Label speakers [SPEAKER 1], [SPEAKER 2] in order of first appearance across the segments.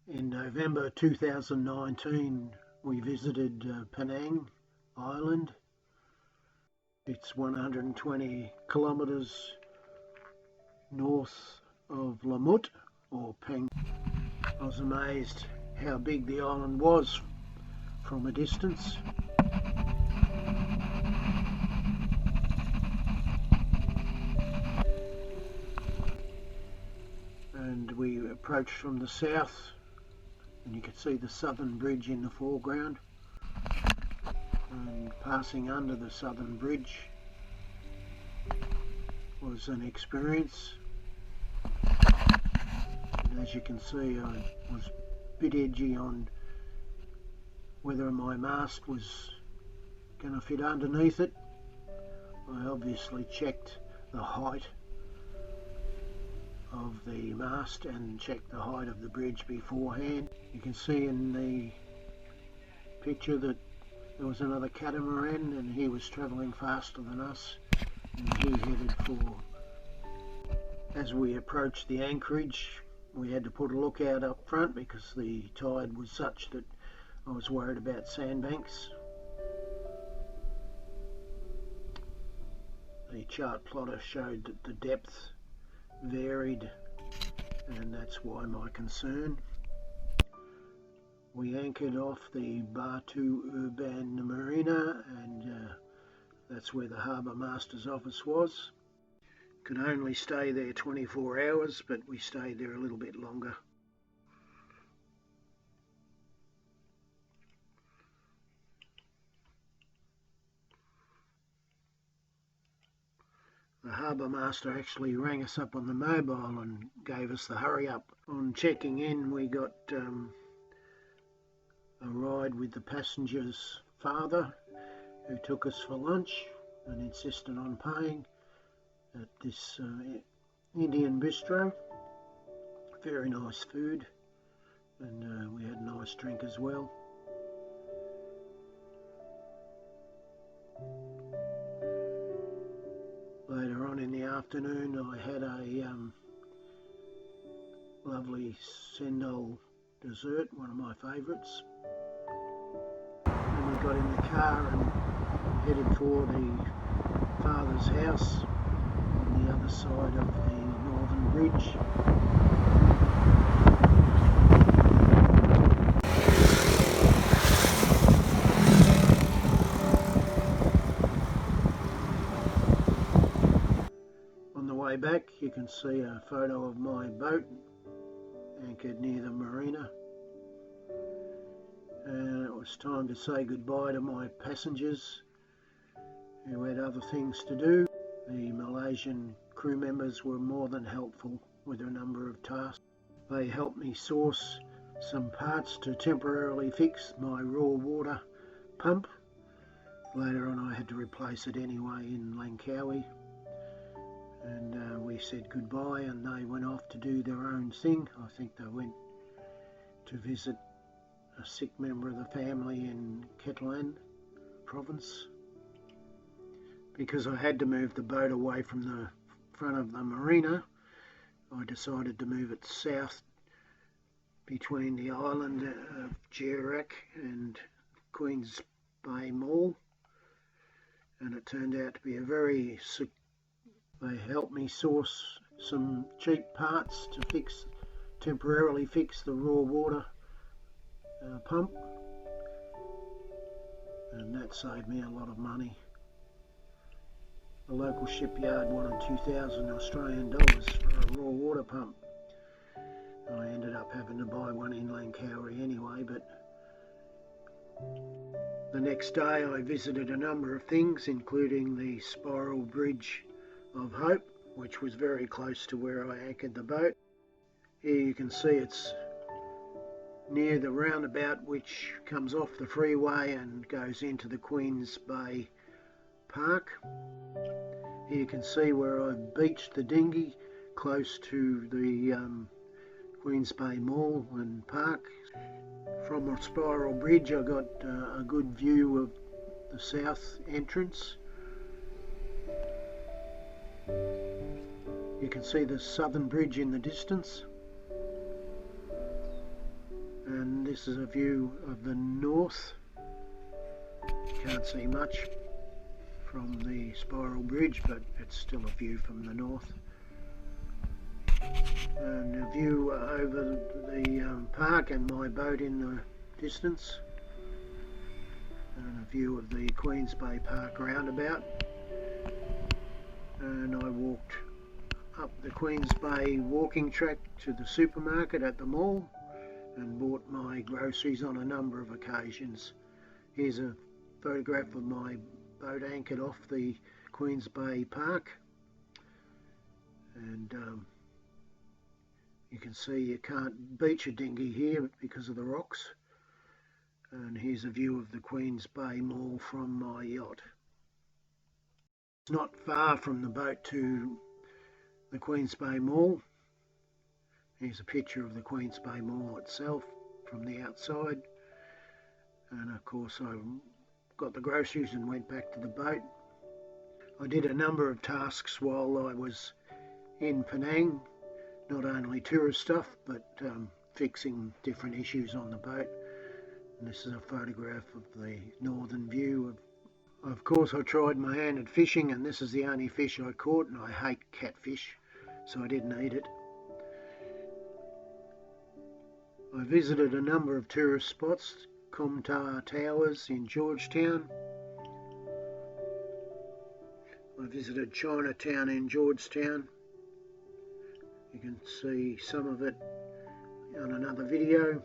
[SPEAKER 1] In November 2019 we visited Penang Island. It's 120 kilometres north of Lamut or Peng. I was amazed how big the island was from a distance. And we approached from the south, and you could see the southern bridge in the foreground, and passing under the southern bridge was an experience. And as you can see, I was a bit edgy on whether my mast was going to fit underneath it. I obviously checked the height of the mast and checked the height of the bridge beforehand. You can see in the picture that there was another catamaran and he was travelling faster than us, and he headed for... As we approached the anchorage, we had to put a lookout up front because the tide was such that I was worried about sandbanks. The chart plotter showed that the depth varied, and that's why my concern. We anchored off the Batu Urban Marina, and that's where the harbour master's office was. Could only stay there 24 hours, but we stayed there a little bit longer. The harbour master actually rang us up on the mobile and gave us the hurry up. On checking in, we got a ride with the passenger's father, who took us for lunch and insisted on paying at this Indian bistro. Very nice food, and we had a nice drink as well. Later on in the afternoon I had a lovely sendol dessert, one of my favourites. Then we got in the car and headed for the father's house on the other side of the northern bridge. Back, you can see a photo of my boat anchored near the marina, and it was time to say goodbye to my passengers who had other things to do. The Malaysian crew members were more than helpful with a number of tasks. They helped me source some parts to temporarily fix my raw water pump. Later on I had to replace it anyway in Langkawi. And we said goodbye, and they went off to do their own thing. I think they went to visit a sick member of the family in Ketelan province. Because I had to move the boat away from the front of the marina, I decided to move it south between the island of Jerak and Queens Bay Mall, and it turned out to be a very sick. They helped me source some cheap parts to temporarily fix the raw water pump, and that saved me a lot of money. The local shipyard wanted 2,000 Australian dollars for a raw water pump. I ended up having to buy one in Langkawi anyway, but the next day I visited a number of things, including the Spiral Bridge of Hope, which was very close to where I anchored the boat. Here you can see it's near the roundabout which comes off the freeway and goes into the Queens Bay Park. Here you can see where I've beached the dinghy close to the Queens Bay Mall and Park. From a spiral bridge I got a good view of the south entrance. You can see the southern bridge in the distance. This is a view of the north. Can't see much from the spiral bridge, but it's still a view from the north. And a view over the park and my boat in the distance. And a view of the Queens Bay Park roundabout. And I walked up the Queens Bay walking track to the supermarket at the mall and bought my groceries on a number of occasions. Here's a photograph of my boat anchored off the Queens Bay Park, and you can see you can't beach a dinghy here because of the rocks. And here's a view of the Queens Bay Mall from my yacht. It's not far from the boat to the Queens Bay Mall. Here's a picture of the Queens Bay Mall itself from the outside. And of course I got the groceries and went back to the boat. I did a number of tasks while I was in Penang, not only tourist stuff but fixing different issues on the boat. And this is a photograph of the northern view. Of course I tried my hand at fishing, and this is the only fish I caught, and I hate catfish, so I didn't eat it. I visited a number of tourist spots, Comtar Towers in Georgetown. I visited Chinatown in Georgetown. You can see some of it on another video.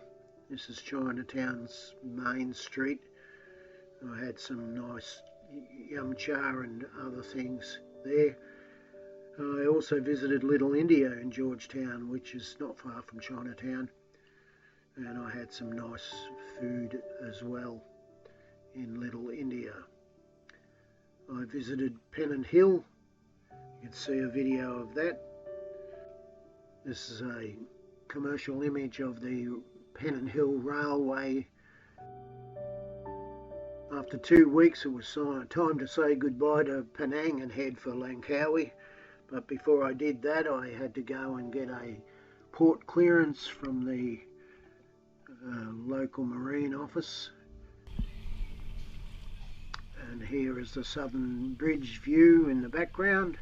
[SPEAKER 1] This is Chinatown's main street. I had some nice yum cha and other things there. I also visited Little India in Georgetown, which is not far from Chinatown, and I had some nice food as well in Little India. I visited Penang Hill. You can see a video of that. This is a commercial image of the Penang Hill Railway. After 2 weeks it was time to say goodbye to Penang and head for Langkawi, but before I did that I had to go and get a port clearance from the local marine office. And here is the Southern Bridge view in the background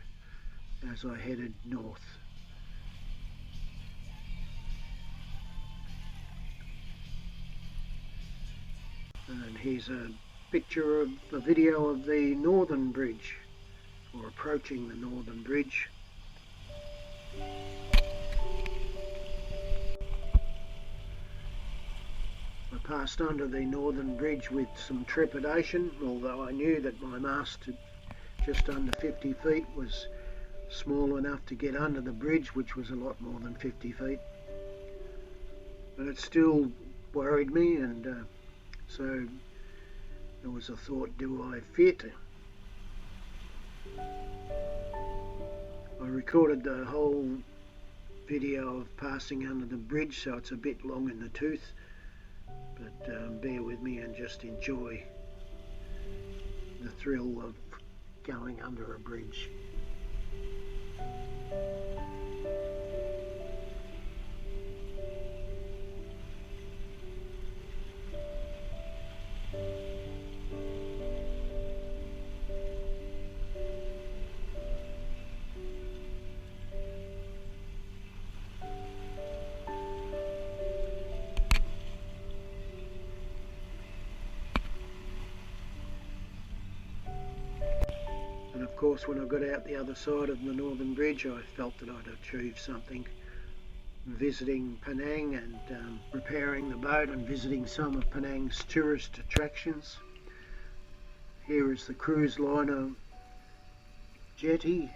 [SPEAKER 1] as I headed north. And here's a picture of a video of the Northern Bridge, or approaching the Northern Bridge. I passed under the Northern Bridge with some trepidation, although I knew that my mast at just under 50 feet was small enough to get under the bridge, which was a lot more than 50 feet. But it still worried me, and so there was a thought, do I fit? I recorded the whole video of passing under the bridge, so it's a bit long in the tooth, but bear with me and just enjoy the thrill of going under a bridge. And of course when I got out the other side of the Northern Bridge I felt that I'd achieved something, visiting Penang and repairing the boat and visiting some of Penang's tourist attractions. Here is the cruise liner jetty,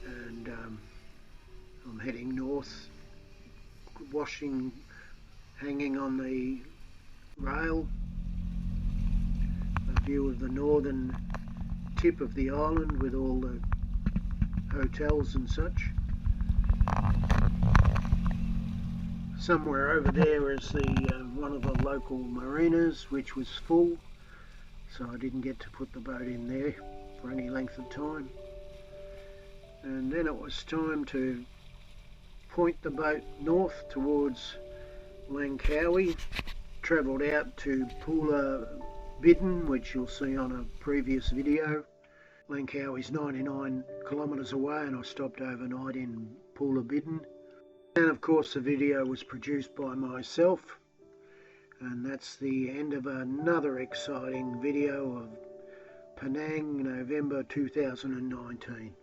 [SPEAKER 1] and I'm heading north, washing, hanging on the rail. A view of the northern tip of the island with all the hotels and such. Somewhere over there is the one of the local marinas, which was full, so I didn't get to put the boat in there for any length of time. And then it was time to point the boat north towards Langkawi. Travelled out to Pulau Bidin, which you'll see on a previous video. Langkawi is 99 kilometres away, and I stopped overnight in Pulau Bidin. And of course the video was produced by myself, and that's the end of another exciting video of Penang November 2019.